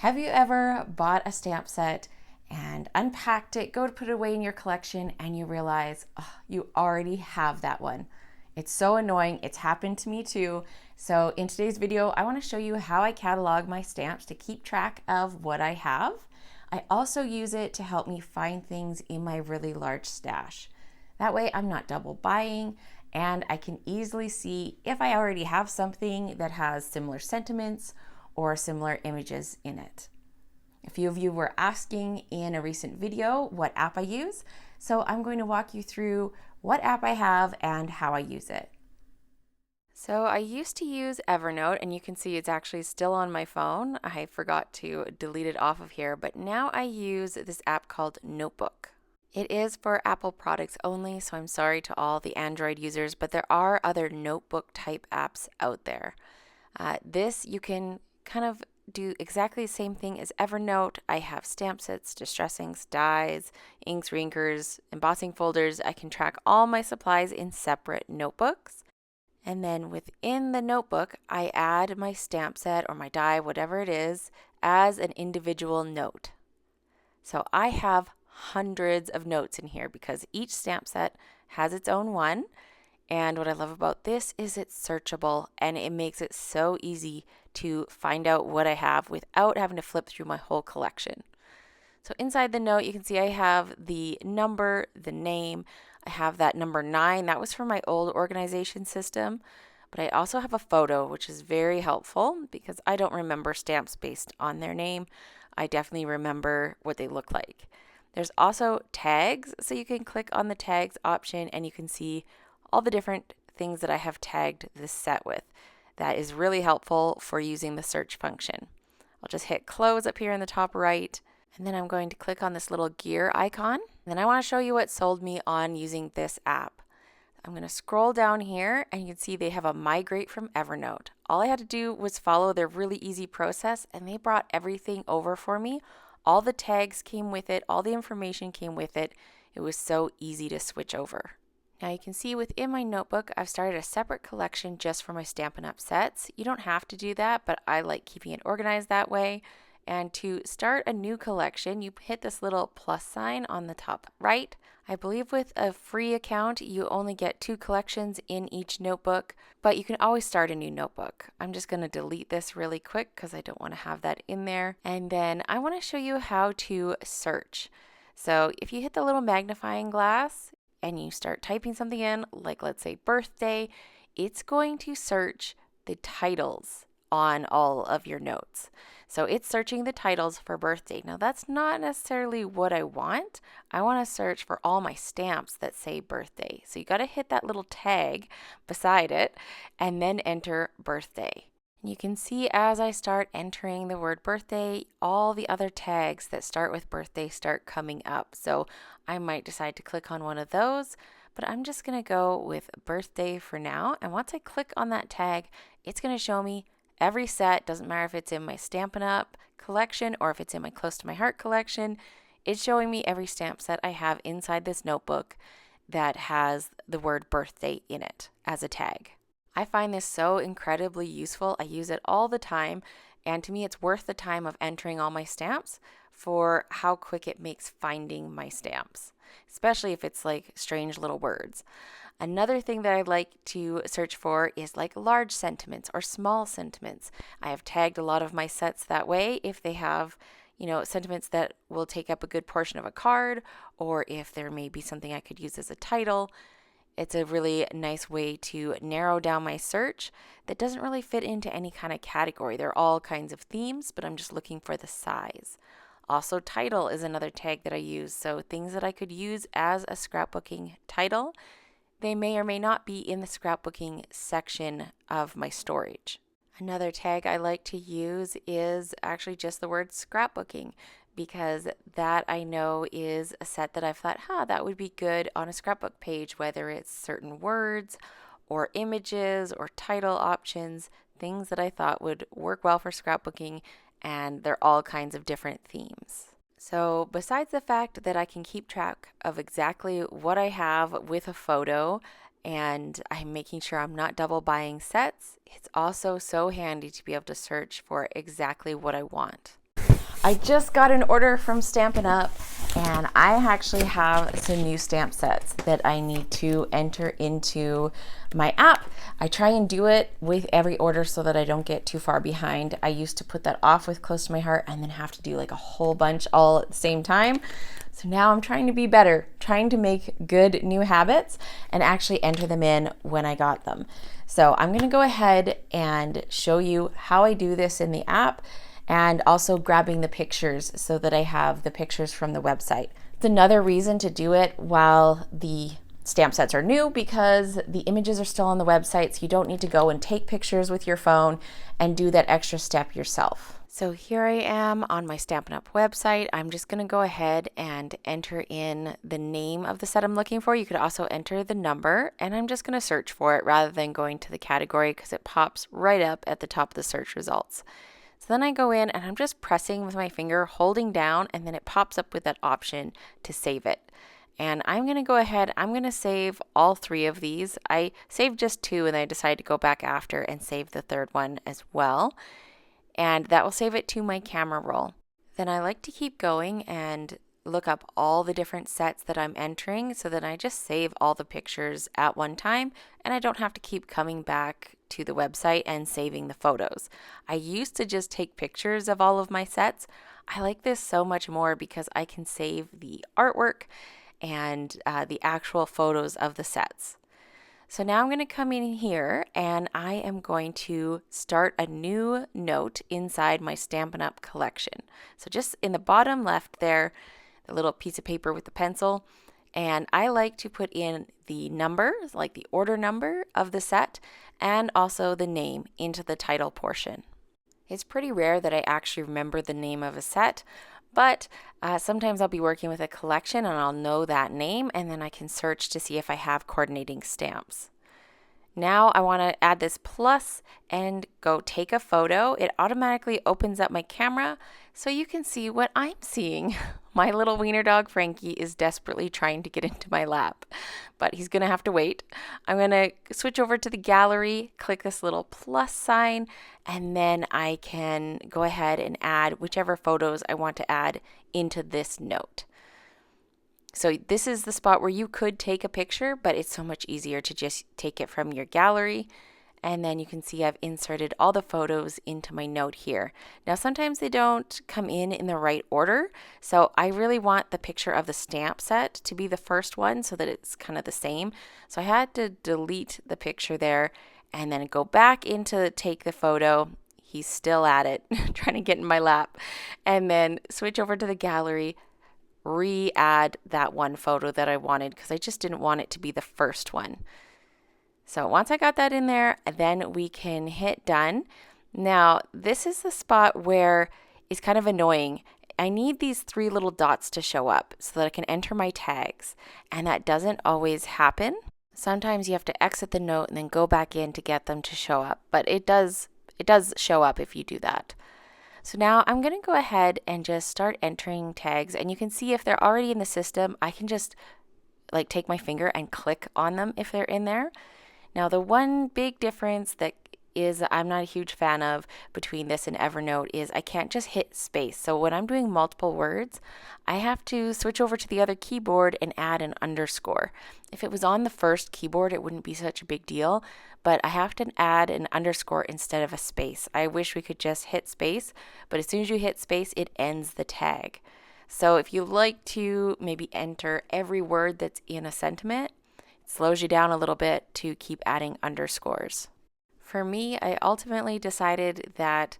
Have you ever bought a stamp set and unpacked it, go to put it away in your collection, and you realize you already have that one? It's so annoying. It's happened to me too. So in today's video, I want to show you how I catalog my stamps to keep track of what I have. I also use it to help me find things in my really large stash. That way I'm not double buying, and I can easily see if I already have something that has similar sentiments or similar images in it. A few of you were asking in a recent video what app I use, so I'm going to walk you through what app I have and how I use it. So I used to use Evernote, and you can see it's actually still on my phone. I forgot to delete it off of here, but now I use this app called Notebook. It is for Apple products only, so I'm sorry to all the Android users, but there are other notebook type apps out there. This you can kind of do exactly the same thing as Evernote. I have stamp sets, distress inks, dies, inks, rinkers, embossing folders. I can track all my supplies in separate notebooks. And then within the notebook, I add my stamp set or my die, whatever it is, as an individual note. So I have hundreds of notes in here because each stamp set has its own one. And what I love about this is it's searchable, and it makes it so easy to find out what I have without having to flip through my whole collection. So inside the note, you can see I have the number, the name. I have that number 9. That was from my old organization system. But I also have a photo, which is very helpful because I don't remember stamps based on their name. I definitely remember what they look like. There's also tags, so you can click on the tags option and you can see all the different things that I have tagged this set with. That is really helpful for using the search function. I'll just hit close up here in the top right, and then I'm going to click on this little gear icon. And then I want to show you what sold me on using this app. I'm going to scroll down here, and you can see they have a migrate from Evernote. All I had to do was follow their really easy process, and they brought everything over for me. All the tags came with it, all the information came with it. It was so easy to switch over. Now you can see within my notebook, I've started a separate collection just for my Stampin' Up! Sets. You don't have to do that, but I like keeping it organized that way. And to start a new collection, you hit this little plus sign on the top right. I believe with a free account, you only get 2 collections in each notebook, but you can always start a new notebook. I'm just going to delete this really quick because I don't want to have that in there. And then I want to show you how to search. So if you hit the little magnifying glass, and you start typing something in, like let's say birthday, it's going to search the titles on all of your notes. So it's searching the titles for birthday. Now that's not necessarily what I want. I want to search for all my stamps that say birthday. So you got to hit that little tag beside it and then enter birthday. You can see as I start entering the word birthday, all the other tags that start with birthday start coming up. So I might decide to click on one of those, but I'm just going to go with birthday for now. And once I click on that tag, it's going to show me every set. Doesn't matter if it's in my Stampin' Up! Collection or if it's in my Close to My Heart collection. It's showing me every stamp set I have inside this notebook that has the word birthday in it as a tag. I find this so incredibly useful. I use it all the time, and to me it's worth the time of entering all my stamps for how quick it makes finding my stamps, especially if it's like strange little words. Another thing that I like to search for is like large sentiments or small sentiments. I have tagged a lot of my sets that way if they have, sentiments that will take up a good portion of a card, or if there may be something I could use as a title. It's a really nice way to narrow down my search that doesn't really fit into any kind of category. They're all kinds of themes, but I'm just looking for the size. Also, title is another tag that I use. So things that I could use as a scrapbooking title, they may or may not be in the scrapbooking section of my storage. Another tag I like to use is actually just the word scrapbooking, because that I know is a set that I've thought, that would be good on a scrapbook page, whether it's certain words or images or title options, things that I thought would work well for scrapbooking, and they're all kinds of different themes. So besides the fact that I can keep track of exactly what I have with a photo, and I'm making sure I'm not double buying sets, it's also so handy to be able to search for exactly what I want. I just got an order from Stampin' Up, and I actually have some new stamp sets that I need to enter into my app. I try and do it with every order so that I don't get too far behind. I used to put that off with Close to My Heart and then have to do like a whole bunch all at the same time. So now I'm trying to be better, trying to make good new habits and actually enter them in when I got them. So I'm gonna go ahead and show you how I do this in the app, and also grabbing the pictures so that I have the pictures from the website. It's another reason to do it while the stamp sets are new, because the images are still on the website, so you don't need to go and take pictures with your phone and do that extra step yourself. So here I am on my Stampin' Up website. I'm just gonna go ahead and enter in the name of the set I'm looking for. You could also enter the number, and I'm just gonna search for it rather than going to the category because it pops right up at the top of the search results. So then I go in and I'm just pressing with my finger, holding down, and then it pops up with that option to save it. And I'm going to go ahead, I'm going to save all 3 of these. I saved just 2 and I decided to go back after and save the 3rd one as well. And that will save it to my camera roll. Then I like to keep going and look up all the different sets that I'm entering so that I just save all the pictures at one time and I don't have to keep coming back to the website and saving the photos. I used to just take pictures of all of my sets. I like this so much more because I can save the artwork and the actual photos of the sets. So now I'm going to come in here and I am going to start a new note inside my Stampin' Up collection. So just in the bottom left there, the little piece of paper with the pencil, and I like to put in the number, like the order number of the set, and also the name into the title portion. It's pretty rare that I actually remember the name of a set, but sometimes I'll be working with a collection and I'll know that name, and then I can search to see if I have coordinating stamps. Now I want to add this plus and go take a photo. It automatically opens up my camera so you can see what I'm seeing. My little wiener dog Frankie is desperately trying to get into my lap, but he's going to have to wait. I'm going to switch over to the gallery, click this little plus sign, and then I can go ahead and add whichever photos I want to add into this note. So this is the spot where you could take a picture, but it's so much easier to just take it from your gallery. And then you can see I've inserted all the photos into my note here. Now sometimes they don't come in the right order, so I really want the picture of the stamp set to be the first one so that it's kind of the same. So I had to delete the picture there and then go back into take the photo. He's still at it, trying to get in my lap. And then switch over to the gallery, re-add that one photo that I wanted because I just didn't want it to be the first one. So once I got that in there, then we can hit done. Now this is the spot where it's kind of annoying. I need these 3 little dots to show up so that I can enter my tags, and that doesn't always happen. Sometimes you have to exit the note and then go back in to get them to show up, but it does show up if you do that. So now I'm going to go ahead and just start entering tags, and you can see if they're already in the system, I can just like take my finger and click on them if they're in there. Now the one big difference that is I'm not a huge fan of between this and Evernote is I can't just hit space. So when I'm doing multiple words, I have to switch over to the other keyboard and add an underscore. If it was on the first keyboard, it wouldn't be such a big deal, but I have to add an underscore instead of a space. I wish we could just hit space, but as soon as you hit space, it ends the tag. So if you like to maybe enter every word that's in a sentiment, it slows you down a little bit to keep adding underscores. For me, I ultimately decided that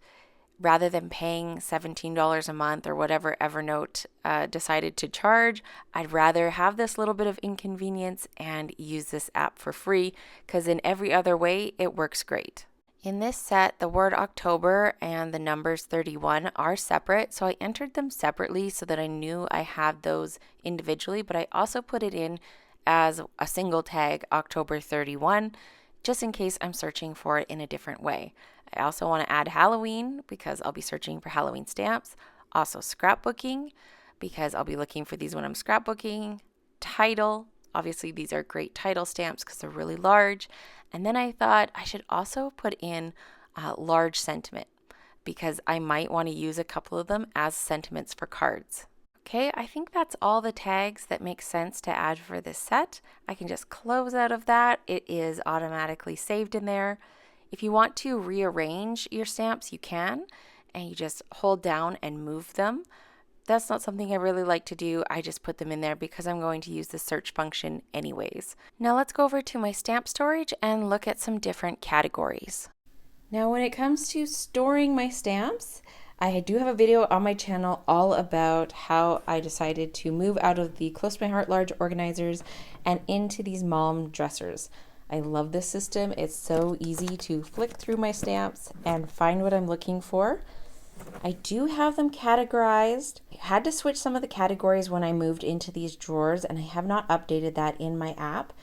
rather than paying $17 a month or whatever Evernote decided to charge, I'd rather have this little bit of inconvenience and use this app for free, because in every other way, it works great. In this set, the word October and the numbers 31 are separate, so I entered them separately so that I knew I had those individually, but I also put it in as a single tag, October 31, just in case I'm searching for it in a different way. I also want to add Halloween because I'll be searching for Halloween stamps. Also scrapbooking because I'll be looking for these when I'm scrapbooking. Title, obviously these are great title stamps because they're really large. And then I thought I should also put in large sentiment because I might want to use a couple of them as sentiments for cards. Okay, I think that's all the tags that make sense to add for this set. I can just close out of that. It is automatically saved in there. If you want to rearrange your stamps, you can, and you just hold down and move them. That's not something I really like to do. I just put them in there because I'm going to use the search function anyways. Now let's go over to my stamp storage and look at some different categories. Now when it comes to storing my stamps, I do have a video on my channel all about how I decided to move out of the Close to My Heart large organizers and into these mom dressers. I love this system. It's so easy to flick through my stamps and find what I'm looking for. I do have them categorized. I had to switch some of the categories when I moved into these drawers, and I have not updated that in my app,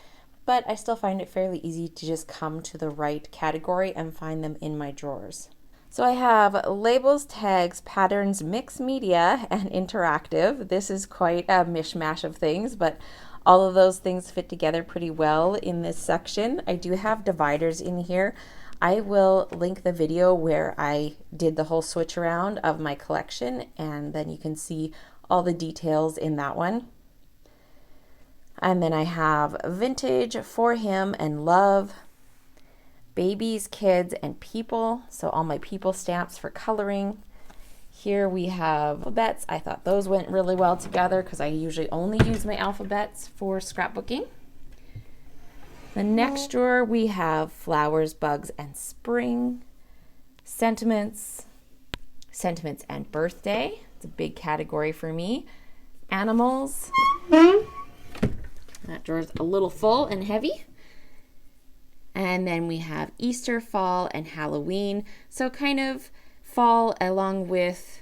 but I still find it fairly easy to just come to the right category and find them in my drawers. So I have labels, tags, patterns, mixed media, and interactive. This is quite a mishmash of things, but all of those things fit together pretty well in this section. I do have dividers in here. I will link the video where I did the whole switch around of my collection, and then you can see all the details in that one. And then I have vintage, for him, and love, babies, kids, and people. So all my people stamps for coloring. Here we have alphabets. I thought those went really well together because I usually only use my alphabets for scrapbooking. The next drawer we have flowers, bugs, and spring, sentiments, sentiments and birthday. It's a big category for me. Animals. That drawer's a little full and heavy. And then we have Easter, fall, and Halloween. So kind of fall along with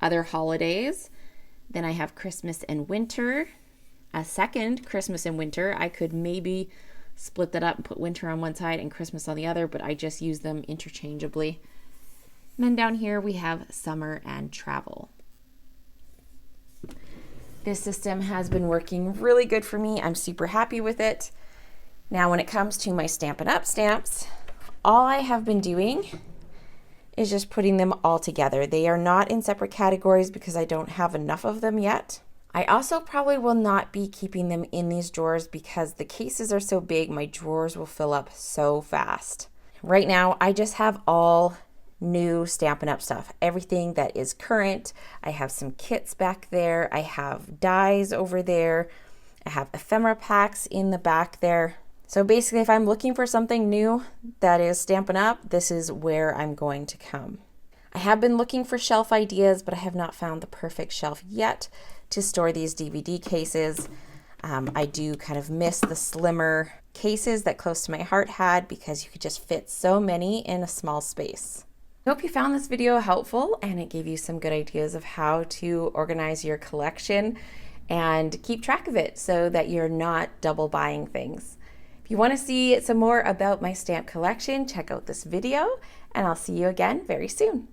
other holidays. Then I have Christmas and winter. A second Christmas and winter. I could maybe split that up and put winter on one side and Christmas on the other, but I just use them interchangeably. And then down here we have summer and travel. This system has been working really good for me. I'm super happy with it. Now when it comes to my Stampin' Up! Stamps, all I have been doing is just putting them all together. They are not in separate categories because I don't have enough of them yet. I also probably will not be keeping them in these drawers because the cases are so big, my drawers will fill up so fast. Right now, I just have all new Stampin' Up! Stuff. Everything that is current. I have some kits back there. I have dies over there. I have ephemera packs in the back there. So basically, if I'm looking for something new that is Stampin' Up!, this is where I'm going to come. I have been looking for shelf ideas, but I have not found the perfect shelf yet to store these DVD cases. I do kind of miss the slimmer cases that Close to My Heart had because you could just fit so many in a small space. I hope you found this video helpful and it gave you some good ideas of how to organize your collection and keep track of it so that you're not double buying things. If you want to see some more about my stamp collection, check out this video, and I'll see you again very soon.